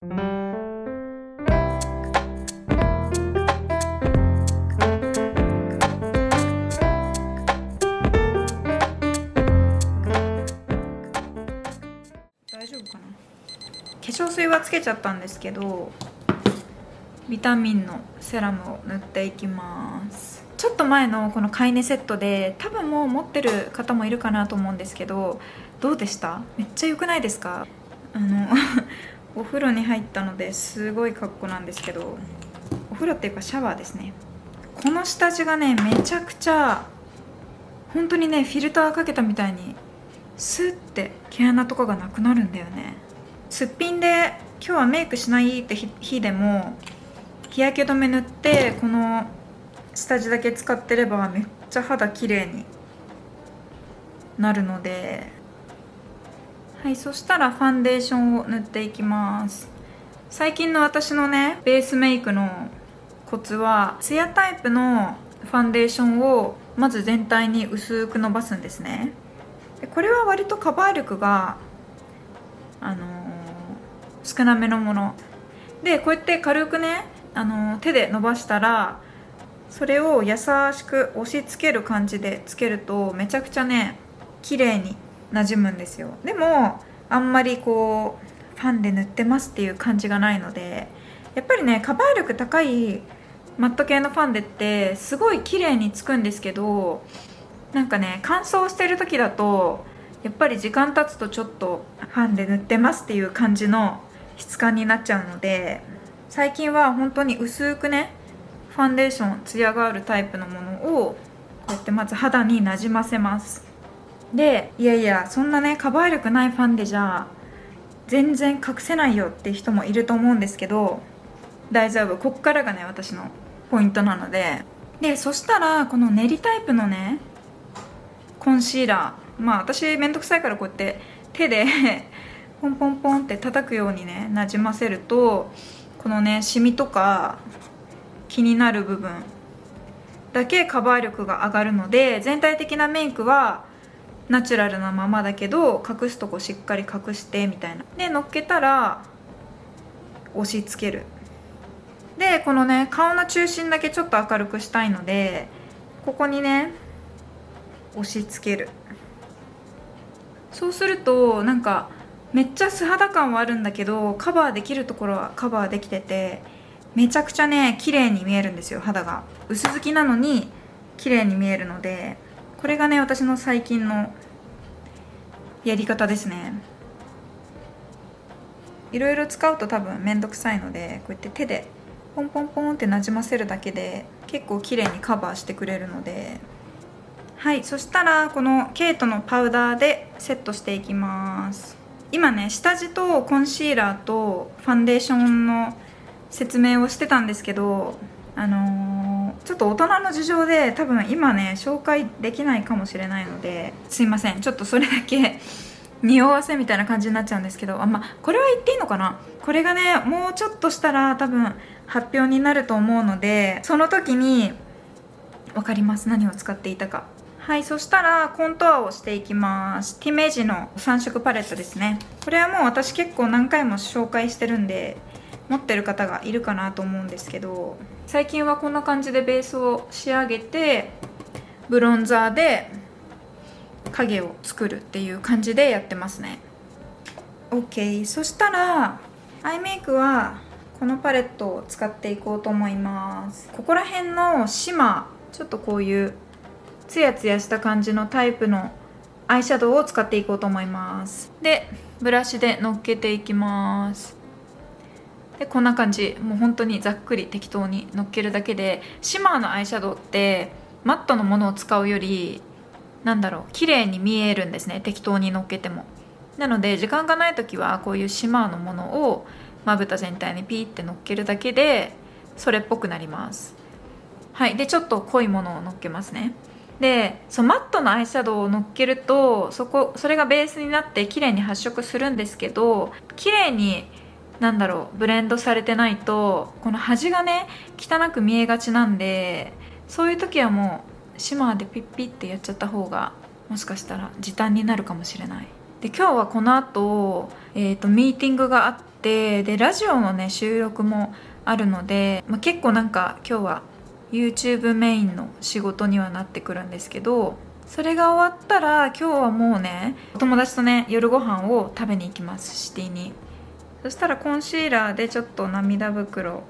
大丈夫かな。化粧水はつけちゃったんですけど、ビタミンのセラムを塗っていきます。ちょっと前のこの飼い寝セットで多分もう持ってる方もいるかなと思うんですけど、どうでした？めっちゃ良くないですか？お風呂に入ったのですごい格好なんですけど、お風呂っていうかシャワーですね。この下地がね、めちゃくちゃ本当にね、フィルターかけたみたいにスッて毛穴とかがなくなるんだよね。すっぴんで今日はメイクしないって日でも日焼け止め塗ってこの下地だけ使ってればめっちゃ肌綺麗になるので、はい、そしたらファンデーションを塗っていきます。最近の私のねベースメイクのコツは、ツヤタイプのファンデーションをまず全体に薄く伸ばすんですね。でこれは割とカバー力が少なめのもので、こうやって軽くね手で伸ばしたら、それを優しく押し付ける感じでつけるとめちゃくちゃね綺麗になじむんですよ。でもあんまりこうファンで塗ってますっていう感じがないので、やっぱりねカバー力高いマット系のファンデってすごい綺麗につくんですけど、なんかね乾燥してる時だとやっぱり時間経つとちょっとファンで塗ってますっていう感じの質感になっちゃうので、最近は本当に薄くねファンデーションツヤがあるタイプのものをこうやってまず肌になじませます。で、いやいやそんなねカバー力ないファンデじゃ全然隠せないよって人もいると思うんですけど、大丈夫、こっからがね私のポイントなので。でそしたらこの練りタイプのねコンシーラー、私めんどくさいからこうやって手でポンポンポンって叩くようにねなじませると、このねシミとか気になる部分だけカバー力が上がるので、全体的なメイクはナチュラルなままだけど隠すとこしっかり隠してみたいな。で乗っけたら押し付ける。でこのね顔の中心だけちょっと明るくしたいので、ここにね押し付ける。そうするとなんかめっちゃ素肌感はあるんだけど、カバーできるところはカバーできてて、めちゃくちゃね綺麗に見えるんですよ。肌が薄付きなのに綺麗に見えるので、これがね私の最近のやり方ですね。いろいろ使うと多分めんどくさいので、こうやって手でポンポンポンってなじませるだけで結構綺麗にカバーしてくれるので。はい、そしたらこのケイトのパウダーでセットしていきます。今ね下地とコンシーラーとファンデーションの説明をしてたんですけど、ちょっと大人の事情で多分今ね紹介できないかもしれないので、すいません、ちょっとそれだけ匂わせみたいな感じになっちゃうんですけど、これは言っていいのかな。これがねもうちょっとしたら多分発表になると思うので、その時に分かります、何を使っていたか。はい、そしたらコントアをしていきます。ティメージの3色パレットですね。これはもう私結構何回も紹介してるんで持ってる方がいるかなと思うんですけど、最近はこんな感じでベースを仕上げてブロンザーで影を作るっていう感じでやってますね。 OK、 そしたらアイメイクはこのパレットを使っていこうと思います。ここら辺のシマー、ちょっとこういうツヤツヤした感じのタイプのアイシャドウを使っていこうと思います。でブラシでのっけていきます。でこんな感じ、もう本当にざっくり適当にのっけるだけで、シマーのアイシャドウってマットのものを使うより綺麗に見えるんですね、適当にのっけても。なので時間がない時はこういうシマーのものをまぶた全体にピーってのっけるだけでそれっぽくなります。はい、でちょっと濃いものをのっけますね。でマットのアイシャドウをのっけるとそれがベースになって綺麗に発色するんですけど、綺麗にブレンドされてないとこの端がね汚く見えがちなんで、そういう時はもうシマーでピッピッってやっちゃった方がもしかしたら時短になるかもしれない。で今日はこの後、ミーティングがあって、でラジオのね収録もあるので、結構なんか今日は YouTube メインの仕事にはなってくるんですけど、それが終わったら今日はもうねお友達とね夜ご飯を食べに行きます、シティに。そしたらコンシーラーでちょっと涙袋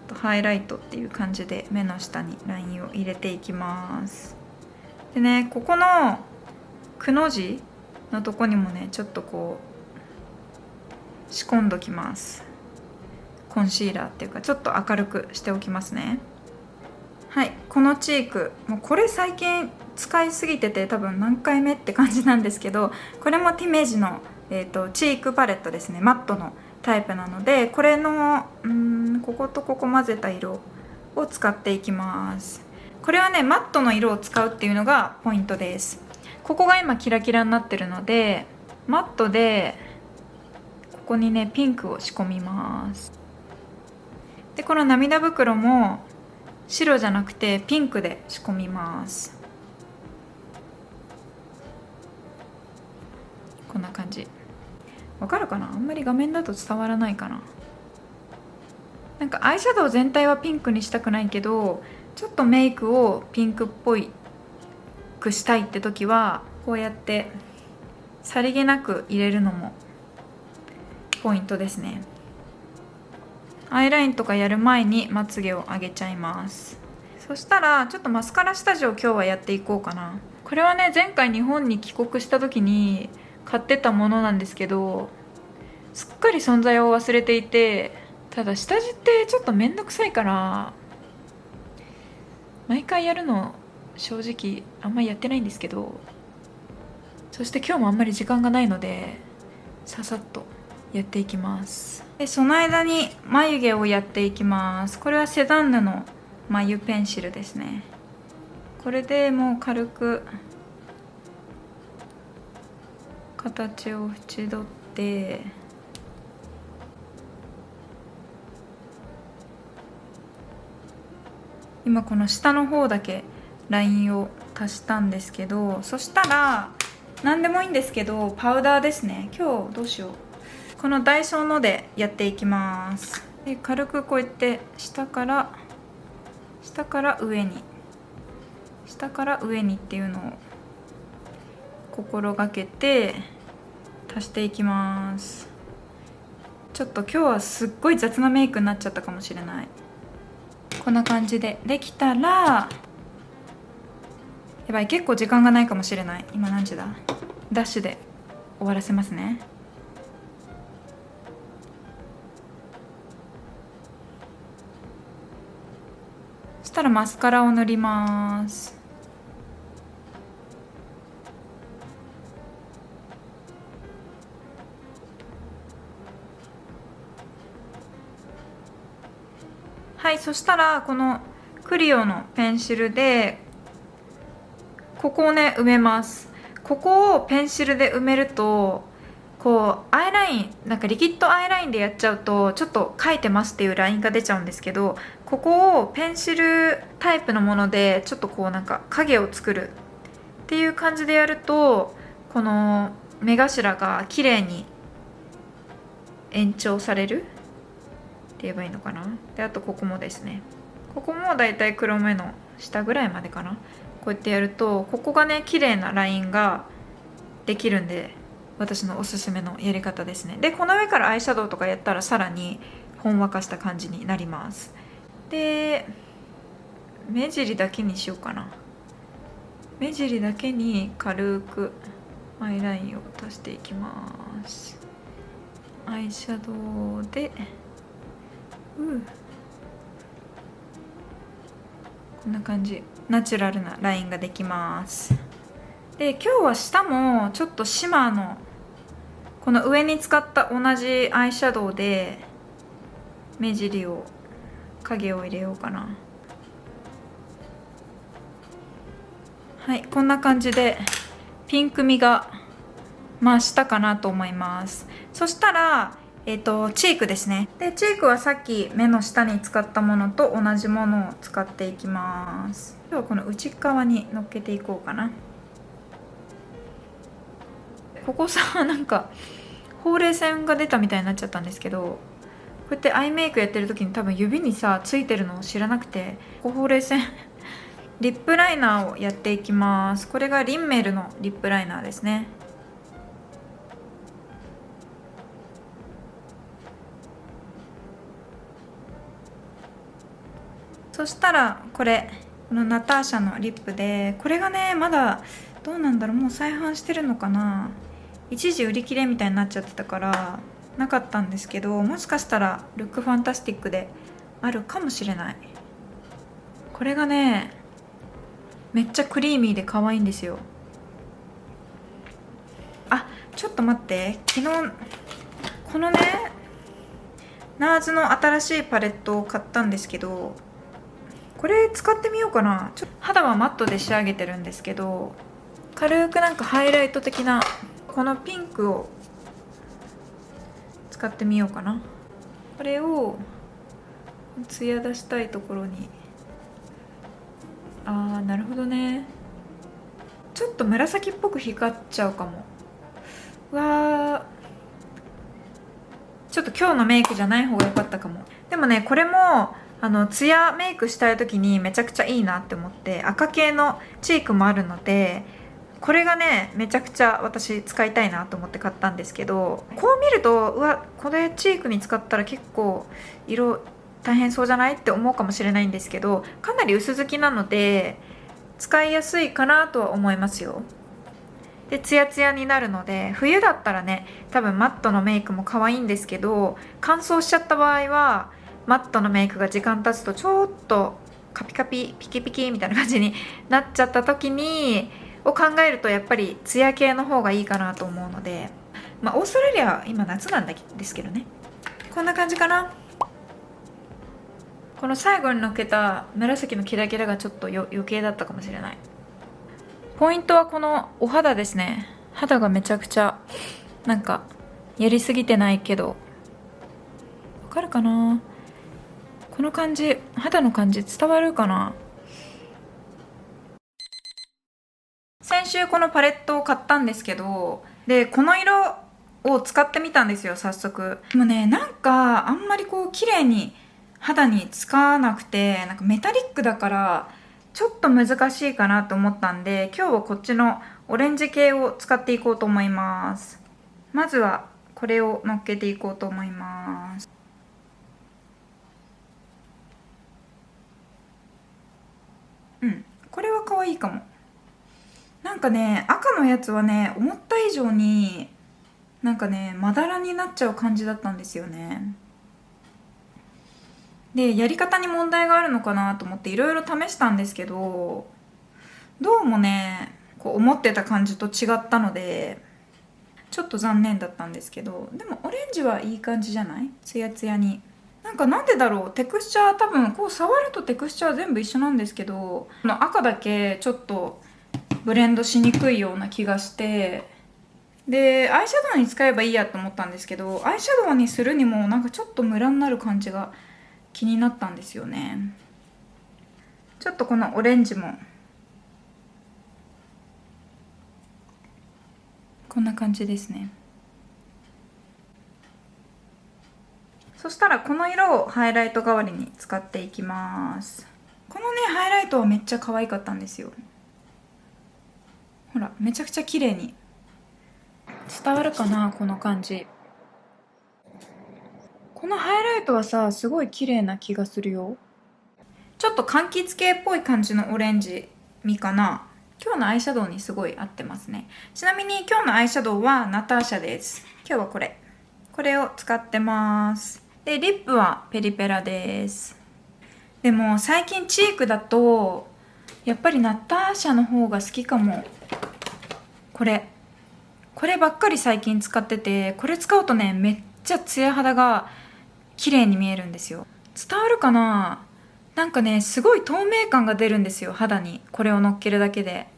とハイライトっていう感じで目の下にラインを入れていきます。でね、ここのくの字のとこにもねちょっとこう仕込んどきます。コンシーラーっていうかちょっと明るくしておきますね。はい、このチーク、もうこれ最近使いすぎてて多分何回目って感じなんですけど、これもティメージの、チークパレットですね。マットのタイプなので、これのこことここ混ぜた色を使っていきます。これはねマットの色を使うっていうのがポイントです。ここが今キラキラになってるので、マットでここにねピンクを仕込みます。でこの涙袋も白じゃなくてピンクで仕込みます。こんな感じ。わかるかな？あんまり画面だと伝わらないかな。なんかアイシャドウ全体はピンクにしたくないけど、ちょっとメイクをピンクっぽいくしたいって時はこうやってさりげなく入れるのもポイントですね。アイラインとかやる前にまつげを上げちゃいます。そしたらちょっとマスカラ下地を今日はやっていこうかな。これはね前回日本に帰国した時に買ってたものなんですけど、すっかり存在を忘れていて、ただ下地ってちょっとめんどくさいから毎回やるの正直あんまりやってないんですけど、そして今日もあんまり時間がないのでささっとやっていきます。でその間に眉毛をやっていきます。これはセザンヌの眉ペンシルですね。これでもう軽く形を縁取って、今この下の方だけラインを足したんですけど、そしたら何でもいいんですけどパウダーですね。今日どうしよう、このダイソーのでやっていきます。で軽くこうやって下から上にっていうのを心がけて足していきます。ちょっと今日はすっごい雑なメイクになっちゃったかもしれない。こんな感じでできたら、やばい結構時間がないかもしれない。今何時だ？ダッシュで終わらせますね。そしたらマスカラを塗ります。はい、そしたらこのクリオのペンシルでここをね埋めます。ここをペンシルで埋めるとこうアイライン、なんかリキッドアイラインでやっちゃうとちょっと描いてますっていうラインが出ちゃうんですけど、ここをペンシルタイプのものでちょっとこうなんか影を作るっていう感じでやると、この目頭が綺麗に延長されるって言えばいいのかな。であとここもですね、ここもだいたい黒目の下ぐらいまでかな。こうやってやるとここがね綺麗なラインができるんで、私のおすすめのやり方ですね。でこの上からアイシャドウとかやったらさらにほんわかした感じになります。で目尻だけにしようかな。目尻だけに軽くアイラインを足していきます。アイシャドウでこんな感じ、ナチュラルなラインができます。で今日は下もちょっとシマーのこの上に使った同じアイシャドウで目尻を影を入れようかな。はい、こんな感じでピンクみが増したかなと思います。そしたらチークですね。でチークはさっき目の下に使ったものと同じものを使っていきます。今日はこの内側に乗っけていこうかな。ここさ、なんかほうれい線が出たみたいになっちゃったんですけど、こうやってアイメイクやってる時に多分指にさついてるのを知らなくて、ほうれい線リップライナーをやっていきます。これがリンメルのリップライナーですね。そしたらこのナターシャのリップで、これがねまだどうなんだろう、もう再販してるのかな。一時売り切れみたいになっちゃってたからなかったんですけど、もしかしたらルックファンタスティックであるかもしれない。これがねめっちゃクリーミーで可愛いんですよ。あ、ちょっと待って、昨日このねナーズの新しいパレットを買ったんですけど、これ使ってみようかな。肌はマットで仕上げてるんですけど、軽くなんかハイライト的なこのピンクを使ってみようかな。これをツヤ出したいところに、あーなるほどね。ちょっと紫っぽく光っちゃうかも。うわー、ちょっと今日のメイクじゃない方が良かったかも。でもねこれもツヤメイクしたい時にめちゃくちゃいいなって思って、赤系のチークもあるので、これがねめちゃくちゃ私使いたいなと思って買ったんですけど、こう見るとうわこれチークに使ったら結構色大変そうじゃないって思うかもしれないんですけど、かなり薄付きなので使いやすいかなとは思いますよ。でツヤツヤになるので、冬だったらね多分マットのメイクも可愛いんですけど、乾燥しちゃった場合はマットのメイクが時間経つとちょっとカピカピピキピキみたいな感じになっちゃった時にを考えると、やっぱりツヤ系の方がいいかなと思うので、オーストラリアは今夏なんですけどね。こんな感じかな。この最後にのっけた紫のキラキラがちょっと余計だったかもしれない。ポイントはこのお肌ですね。肌がめちゃくちゃなんかやりすぎてないけど、わかるかな、この感じ、肌の感じ伝わるかな。先週このパレットを買ったんですけど、でこの色を使ってみたんですよ早速。でもねなんかあんまりこう綺麗に肌につかなくて、なんかメタリックだからちょっと難しいかなと思ったんで、今日はこっちのオレンジ系を使っていこうと思います。まずはこれをのっけていこうと思います。これは可愛いかも。なんかね赤のやつはね思った以上になんかねまだらになっちゃう感じだったんですよね。でやり方に問題があるのかなと思っていろいろ試したんですけど、どうもねこう思ってた感じと違ったのでちょっと残念だったんですけど、でもオレンジはいい感じじゃない？ツヤツヤに。なんでだろう、テクスチャー多分こう触るとテクスチャー全部一緒なんですけど、この赤だけちょっとブレンドしにくいような気がして、でアイシャドウに使えばいいやと思ったんですけど、アイシャドウにするにもなんかちょっとムラになる感じが気になったんですよね。ちょっとこのオレンジもこんな感じですね。そしたらこの色をハイライト代わりに使っていきます。このねハイライトはめっちゃ可愛かったんですよ。ほらめちゃくちゃ綺麗に伝わるかな、この感じ。このハイライトはさすごい綺麗な気がするよ。ちょっと柑橘系っぽい感じのオレンジ味かな。今日のアイシャドウにすごい合ってますね。ちなみに今日のアイシャドウはナターシャです。今日はこれを使ってます。でリップはペリペラです。でも最近チークだとやっぱりナターシャの方が好きかも。こればっかり最近使ってて、これ使うとねめっちゃツヤ肌が綺麗に見えるんですよ。伝わるかな。なんかねすごい透明感が出るんですよ肌に、これをのっけるだけで。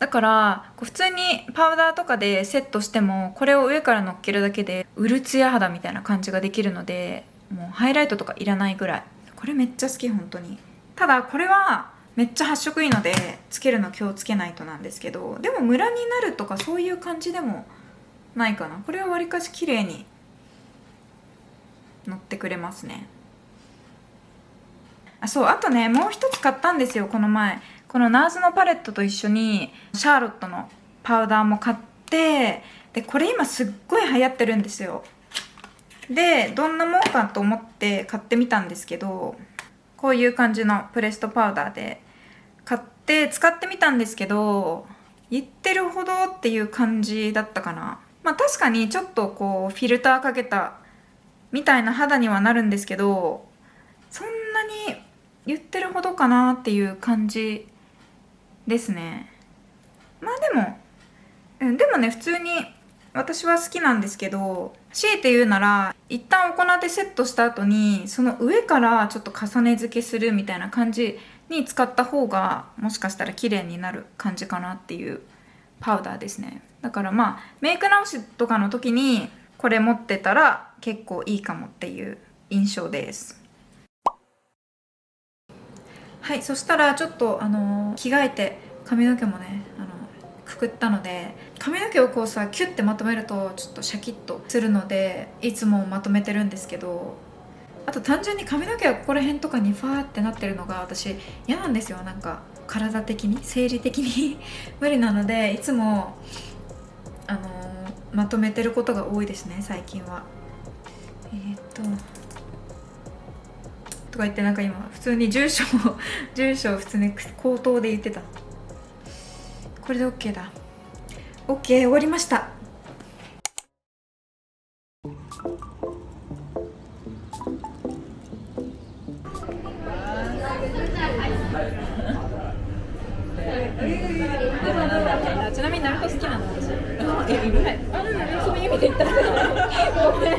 だから普通にパウダーとかでセットしてもこれを上からのっけるだけでうるツヤ肌みたいな感じができるので、もうハイライトとかいらないぐらい。これめっちゃ好き本当に。ただこれはめっちゃ発色いいのでつけるの気をつけないとなんですけど、でもムラになるとかそういう感じでもないかな。これはわりかし綺麗に乗ってくれますね。そう、あとね、もう一つ買ったんですよ、この前。このナーズのパレットと一緒にシャーロットのパウダーも買って、でこれ今すっごい流行ってるんですよ。でどんなもんかと思って買ってみたんですけど、こういう感じのプレストパウダーで買って使ってみたんですけど、言ってるほどっていう感じだったかな。まあ確かにちょっとこうフィルターかけたみたいな肌にはなるんですけど、そんなに言ってるほどかなっていう感じですね。まあでもね、普通に私は好きなんですけど、強いて言うなら一旦行ってセットした後にその上からちょっと重ね付けするみたいな感じに使った方がもしかしたら綺麗になる感じかなっていうパウダーですね。だからまあメイク直しとかの時にこれ持ってたら結構いいかもっていう印象です。はい、そしたらちょっと着替えて髪の毛もねくくったので、髪の毛をこうさキュッてまとめるとちょっとシャキッとするのでいつもまとめてるんですけど、あと単純に髪の毛がここら辺とかにファーってなってるのが私嫌なんですよ。なんか体的に生理的に無理なので、いつもまとめてることが多いですね最近は。とか言ってなんか今普通に住所を普通に口頭で言ってた。これで OK だ。 OK 終わりました。ちなみにナルト好きなの私。そういう意味で言ったらごめん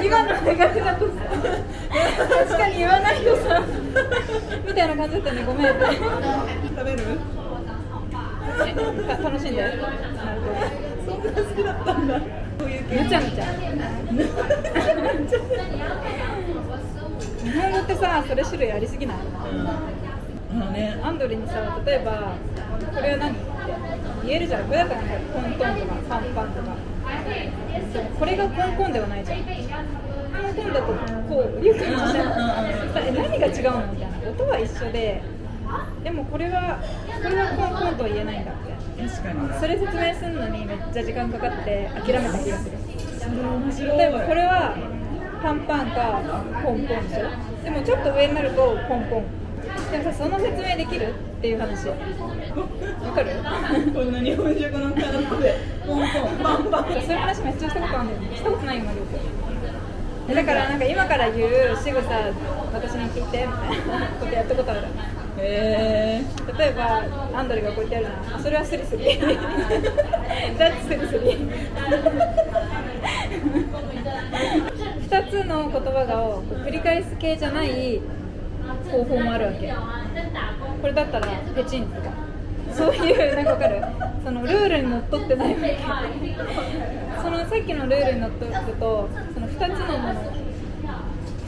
今の手書きだと確かに言わないとさみたいな感じだったね。ごめん。食べる？楽しんで。そんな好きだったんだ。こういう系。めちゃめちゃ日本語ってさ、それ種類ありすぎない？ね、アンドレにさ、例えばこれは何って言えるじゃん。これだったらなんかコントンとかパンパンとか、これがコンコンではないじゃん。コンコンだとこういう感じじゃん。何が違うのみたいな。音は一緒で、でもこれはコンコンとは言えないんだって。確かにそれ説明するのにめっちゃ時間かかって諦めた気がする。面白い。例えばこれはパンパンかポンポンでしょ。でもちょっと上になるとポンポン。でもさ、その説明できるっていう話わかる？こんな日本食の体でポンポンパンパン。そういう話めっちゃしたことあるんだよね。したことないよ、マリオ。だからなんか今から言う仕草私に聞いてみたいなことやったことある。へー。例えばアンドレがこうやってやるじゃん。それはスリスリThat's スリスリ2つの言葉が繰り返す系じゃない方法もあるわけ。これだったらペチンとかそういうなんか分かる？そのルールにのっとってないわけ。そのさっきのルールにのっとると、その2つのもの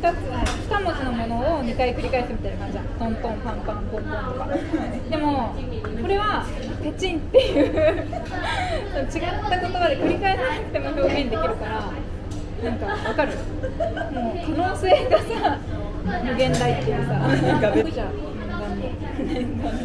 2文字のものを2回繰り返すみたいな感じじゃん。トントンパンパンポンポンとか。でもこれはペチンっていう違った言葉で繰り返さなくても表現できるから、なんかわかる？もう可能性がさ無限大っていうさ。なんかじゃあ念願の